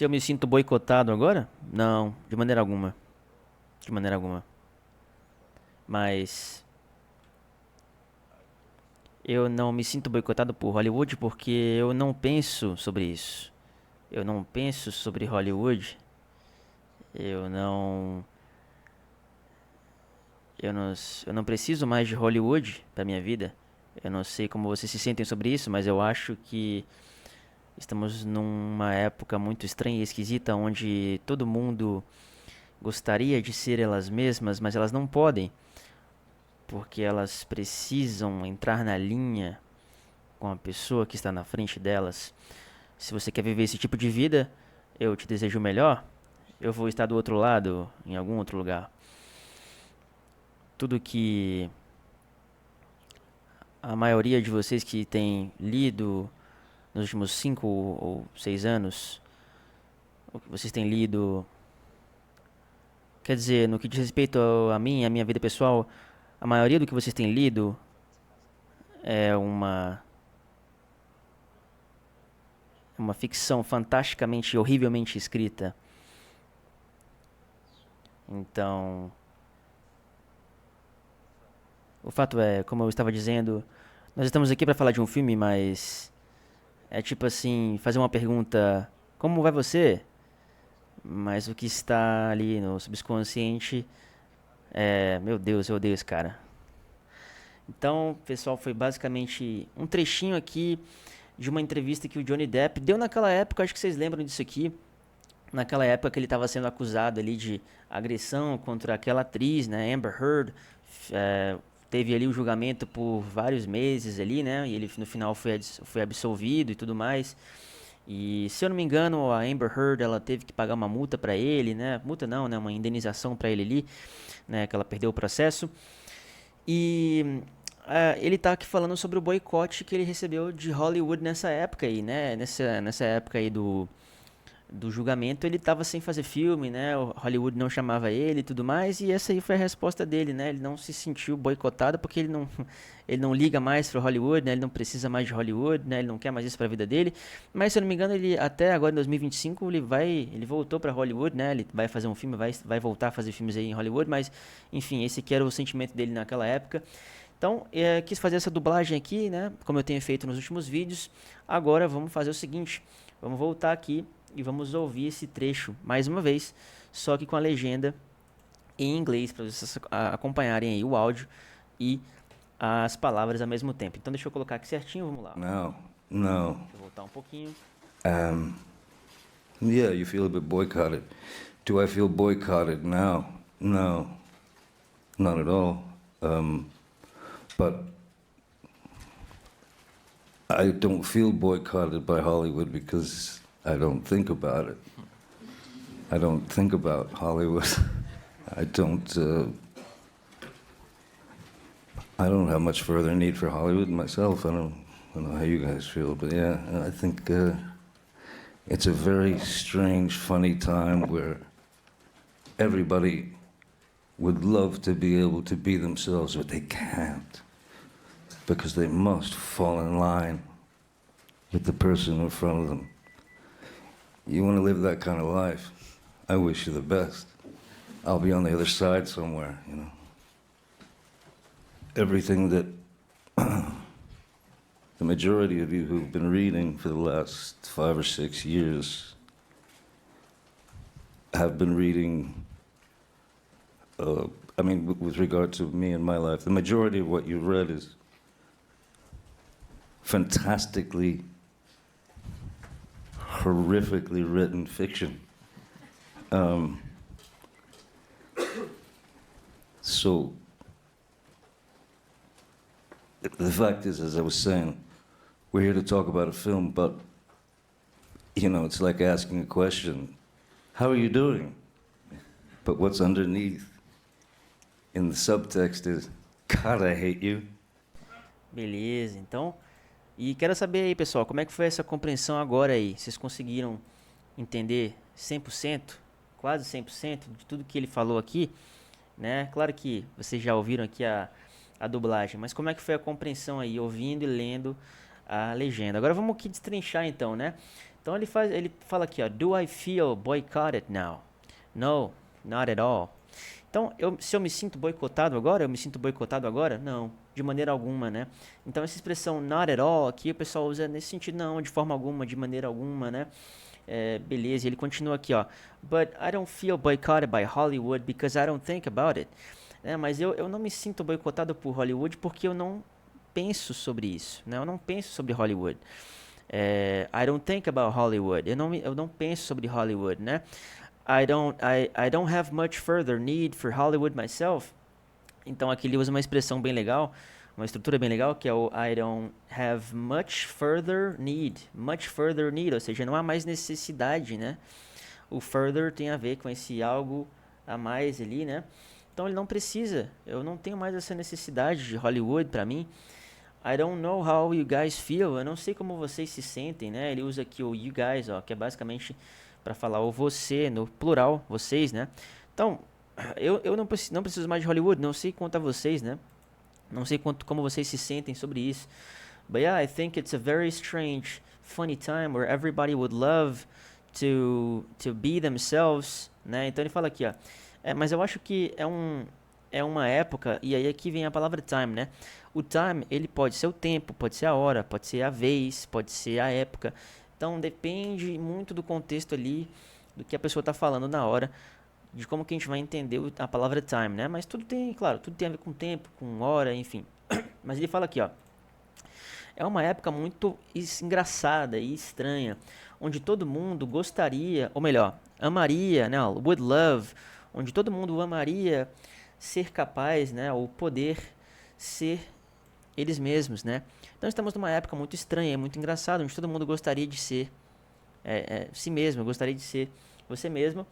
Se eu me sinto boicotado agora? Não, de maneira alguma. De maneira alguma. Mas eu não me sinto boicotado por Hollywood porque eu não penso sobre isso. Eu não penso sobre Hollywood. Eu não. Eu não preciso mais de Hollywood pra minha vida. Eu não sei como vocês se sentem sobre isso, mas eu acho que estamos numa época muito estranha e esquisita onde todo mundo gostaria de ser elas mesmas, mas elas não podem, porque elas precisam entrar na linha com a pessoa que está na frente delas. Se você quer viver esse tipo de vida, eu te desejo o melhor. Eu vou estar do outro lado, em algum outro lugar. Tudo que a maioria de vocês que tem lido nos últimos 5 ou 6 anos, o que vocês têm lido, quer dizer, no que diz respeito a mim, a minha vida pessoal, a maioria do que vocês têm lido é uma ficção fantasticamente, horrivelmente escrita. Então, o fato é, como eu estava dizendo, nós estamos aqui para falar de um filme, mas é tipo assim, fazer uma pergunta, como vai você? Mas o que está ali no subconsciente é, meu Deus, eu odeio esse cara. Então, pessoal, foi basicamente um trechinho aqui de uma entrevista que o Johnny Depp deu naquela época, acho que vocês lembram disso aqui, naquela época que ele estava sendo acusado ali de agressão contra aquela atriz, né, Amber Heard, é, teve ali o julgamento por vários meses ali, né, e ele no final foi absolvido e tudo mais. E se eu não me engano, a Amber Heard ela teve que pagar uma multa para ele, né, multa não, né, uma indenização para ele ali, né, que ela perdeu o processo. E ele tá aqui falando sobre o boicote que ele recebeu de Hollywood nessa época aí, né? Nessa época aí do julgamento, ele tava sem fazer filme, né? O Hollywood não chamava ele e tudo mais, e essa aí foi a resposta dele, né? Ele não se sentiu boicotado porque ele não liga mais para Hollywood, né? Ele não precisa mais de Hollywood, né? Ele não quer mais isso para a vida dele. Mas se eu não me engano, ele até agora em 2025 ele voltou para Hollywood, né? Ele vai fazer um filme, vai voltar a fazer filmes aí em Hollywood, mas enfim, esse que era o sentimento dele naquela época. Então, quis fazer essa dublagem aqui, né? Como eu tenho feito nos últimos vídeos. Agora vamos fazer o seguinte: vamos voltar aqui e vamos ouvir esse trecho mais uma vez, só que com a legenda em inglês, para vocês acompanharem aí o áudio e as palavras ao mesmo tempo. Então, deixa eu colocar aqui certinho, vamos lá. No, no. Deixa eu voltar um pouquinho. Yeah, you feel a bit boycotted. Do I feel boycotted now? No, not at all. But I don't feel boycotted by Hollywood because I don't think about it. I don't think about Hollywood. I don't. I don't have much further need for Hollywood myself. I don't know how you guys feel, but yeah, I think it's a very strange, funny time where everybody would love to be able to be themselves, but they can't because they must fall in line with the person in front of them. You want to live that kind of life? I wish you the best. I'll be on the other side somewhere, you know. Everything that the majority of you who've been reading for the last 5 or 6 years have been reading, with regard to me and my life, the majority of what you've read is fantastically, horrifically written fiction. So the fact is, as I was saying, we're here to talk about a film, but, you know, it's like asking a question. How are you doing? But what's underneath in the subtext is, God, I hate you. Beleza, então. E quero saber aí, pessoal, como é que foi essa compreensão agora aí? Vocês conseguiram entender 100%, quase 100% de tudo que ele falou aqui, né? Claro que vocês já ouviram aqui a dublagem, mas como é que foi a compreensão aí, ouvindo e lendo a legenda? Agora vamos aqui destrinchar então, né? Então ele fala aqui, ó, do I feel boycotted now? No, not at all. Então, se eu me sinto boicotado agora, eu me sinto boicotado agora? Não, de maneira alguma, né? Então, essa expressão not at all aqui, o pessoal usa nesse sentido, não, de forma alguma, de maneira alguma, né? Beleza, e ele continua aqui, ó. But I don't feel boycotted by Hollywood because I don't think about it. Mas eu não me sinto boicotado por Hollywood porque eu não penso sobre isso, né? Eu não penso sobre Hollywood. I don't think about Hollywood. Eu não penso sobre Hollywood, né? I don't have much further need for Hollywood myself. Então aqui ele usa uma expressão bem legal, uma estrutura bem legal, que é o I don't have much further need. Much further need, ou seja, não há mais necessidade, né? O further tem a ver com esse algo a mais ali, né? Então ele não precisa, eu não tenho mais essa necessidade de Hollywood para mim. I don't know how you guys feel. Eu não sei como vocês se sentem, né? Ele usa aqui o you guys, ó, que é basicamente para falar o você, no plural, vocês, né? Então, eu não preciso mais de Hollywood, não sei quanto a vocês, né? Não sei como vocês se sentem sobre isso. But yeah, I think it's a very strange, funny time where everybody would love to be themselves, né? Então ele fala aqui, ó. Mas eu acho que é uma época, e aí aqui vem a palavra time, né? O time, ele pode ser o tempo, pode ser a hora, pode ser a vez, pode ser a época. Então depende muito do contexto ali, do que a pessoa está falando na hora, de como que a gente vai entender a palavra time, né? Mas tudo tem, claro, tudo tem a ver com tempo, com hora, enfim. Mas ele fala aqui, ó. É uma época muito engraçada e estranha, onde todo mundo gostaria, ou melhor, amaria, né? Would love, onde todo mundo amaria ser capaz, né? Ou poder ser eles mesmos, né? Então estamos numa época muito estranha, muito engraçada, onde todo mundo gostaria de ser si mesmo, gostaria de ser você mesmo,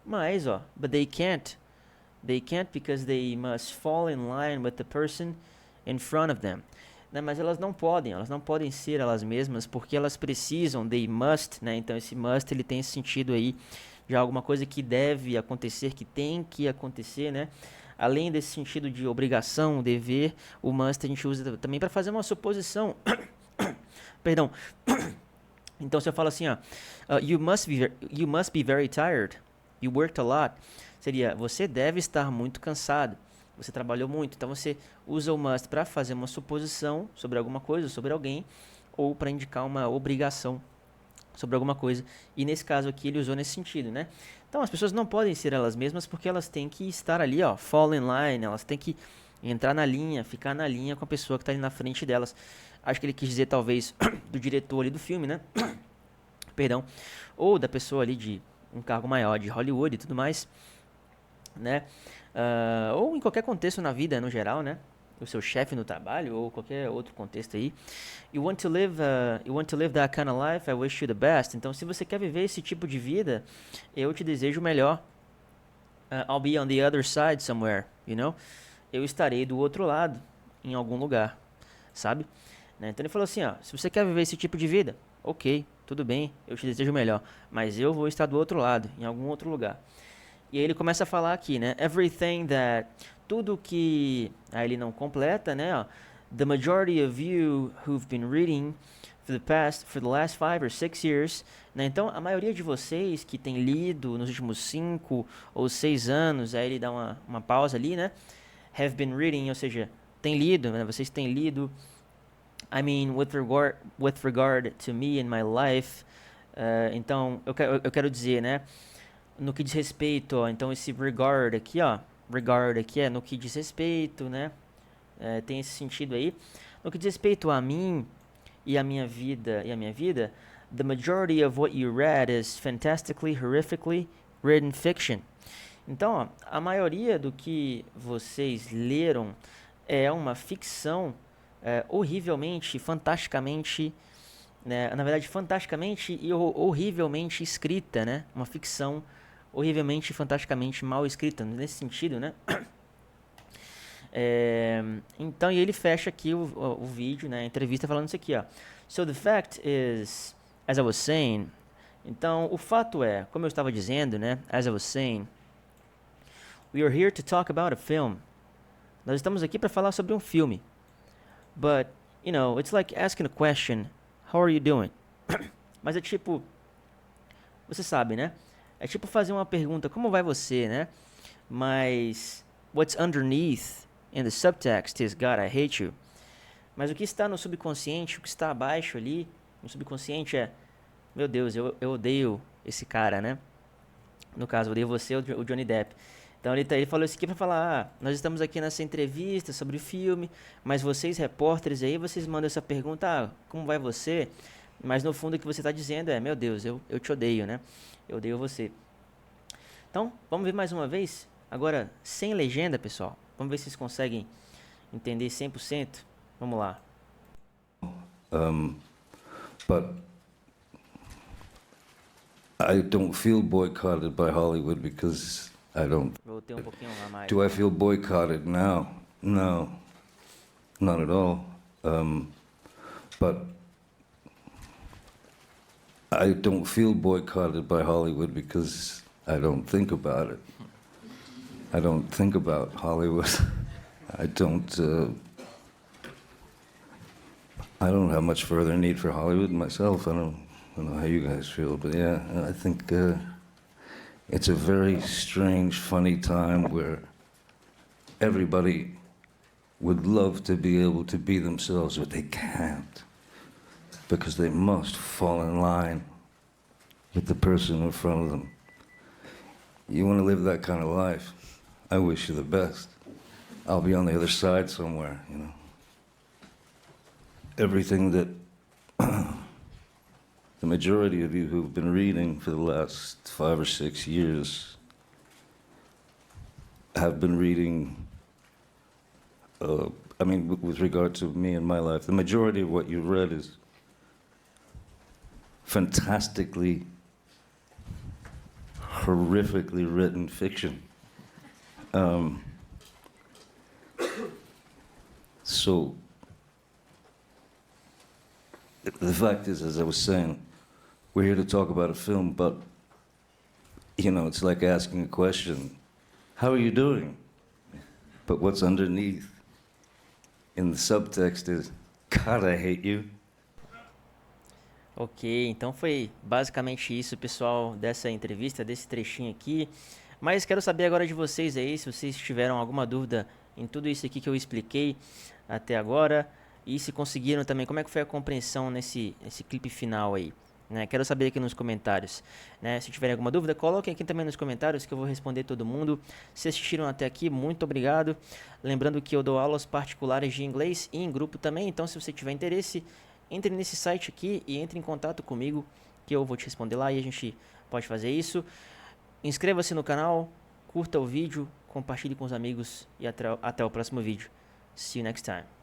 mas ó, but they can't because they must fall in line with the person in front of them. Né? Mas elas não podem ser elas mesmas porque elas precisam, they must, né? Então esse must ele tem esse sentido aí de alguma coisa que deve acontecer, que tem que acontecer, né? Além desse sentido de obrigação, dever, o must a gente usa também para fazer uma suposição. Perdão. Então se eu falo assim, ó, you must be very tired. You worked a lot. Seria, você deve estar muito cansado. Você trabalhou muito. Então você usa o must para fazer uma suposição sobre alguma coisa, sobre alguém, ou para indicar uma obrigação sobre alguma coisa. E nesse caso aqui ele usou nesse sentido, né? Então as pessoas não podem ser elas mesmas porque elas têm que estar ali, ó, fall in line, elas têm que entrar na linha, ficar na linha com a pessoa que está ali na frente delas. Acho que ele quis dizer talvez do diretor ali do filme, né? Perdão. Ou da pessoa ali de um cargo maior, de Hollywood e tudo mais, né? Ou em qualquer contexto na vida, no geral, né? O seu chefe no trabalho ou qualquer outro contexto aí. You want to live that kind of life? I wish you the best. Então, se você quer viver esse tipo de vida, eu te desejo o melhor. I'll be on the other side somewhere, you know? Eu estarei do outro lado, em algum lugar, sabe? Né? Então ele falou assim, ó, se você quer viver esse tipo de vida, ok, tudo bem, eu te desejo o melhor, mas eu vou estar do outro lado, em algum outro lugar. E aí ele começa a falar aqui, né? Everything that... Tudo que... Aí ele não completa, né? Ó, the majority of you who've been reading for the last 5 or 6 years, né? Então, a maioria de vocês que tem lido nos últimos 5 ou 6 anos, aí ele dá uma pausa ali, né? Have been reading, ou seja, tem lido, né? Vocês têm lido. I mean, with regard to me and my life. Então, eu quero dizer, né? No que diz respeito, ó, então esse regard aqui, ó, regard aqui é no que diz respeito, né? Tem esse sentido aí. No que diz respeito a mim e a minha vida, the majority of what you read is fantastically, horrifically written fiction. Então, ó, a maioria do que vocês leram é uma ficção horrivelmente, fantasticamente, né? Na verdade, fantasticamente e horrivelmente escrita, né? Uma ficção horrivelmente, fantasticamente mal escrita, nesse sentido, né? Então, e ele fecha aqui o vídeo, né? A entrevista falando isso aqui, ó. So the fact is, as I was saying, então o fato é, como eu estava dizendo, né? As I was saying, we are here to talk about a film. Nós estamos aqui para falar sobre um filme. But, you know, it's like asking a question, how are you doing? Mas é tipo, você sabe, né? É tipo fazer uma pergunta, como vai você, né? Mas what's underneath in the subtext is God, I hate you. Mas o que está no subconsciente, o que está abaixo ali, no subconsciente é, meu Deus, eu odeio esse cara, né? No caso, eu odeio você, o Johnny Depp. Então ele falou isso aqui pra falar, nós estamos aqui nessa entrevista sobre o filme, mas vocês, repórteres aí, vocês mandam essa pergunta, como vai você? Mas no fundo o que você está dizendo é, meu Deus, eu te odeio, né? Eu odeio você. Então, vamos ver mais uma vez? Agora, sem legenda, pessoal. Vamos ver se vocês conseguem entender 100%. Vamos lá. But I don't feel boycotted by Hollywood because I don't. Voltei um pouquinho a mais. Do I feel boycotted now? No, not at all. But I don't feel boycotted by Hollywood because I don't think about it. I don't think about Hollywood. I don't. I don't have much further need for Hollywood myself. I don't know how you guys feel, but yeah, I think it's a very strange, funny time where everybody would love to be able to be themselves, but they can't because they must fall in line with the person in front of them. You want to live that kind of life? I wish you the best. I'll be on the other side somewhere, you know. Everything that the majority of you who've been reading for the last 5 or 6 years have been reading, with regard to me and my life, the majority of what you've read is fantastically, horrifically written fiction. So the fact is, as I was saying, we're here to talk about a film, but, you know, it's like asking a question. How are you doing? But what's underneath in the subtext is, God, I hate you. Ok, então foi basicamente isso, pessoal, dessa entrevista, desse trechinho aqui. Mas quero saber agora de vocês aí, se vocês tiveram alguma dúvida em tudo isso aqui que eu expliquei até agora. E se conseguiram também, como é que foi a compreensão nesse clipe final aí, né? Quero saber aqui nos comentários, né? Se tiverem alguma dúvida, coloquem aqui também nos comentários que eu vou responder todo mundo. Se assistiram até aqui, muito obrigado. Lembrando que eu dou aulas particulares de inglês e em grupo também, então se você tiver interesse, entre nesse site aqui e entre em contato comigo, que eu vou te responder lá e a gente pode fazer isso. Inscreva-se no canal, curta o vídeo, compartilhe com os amigos e até o próximo vídeo. See you next time.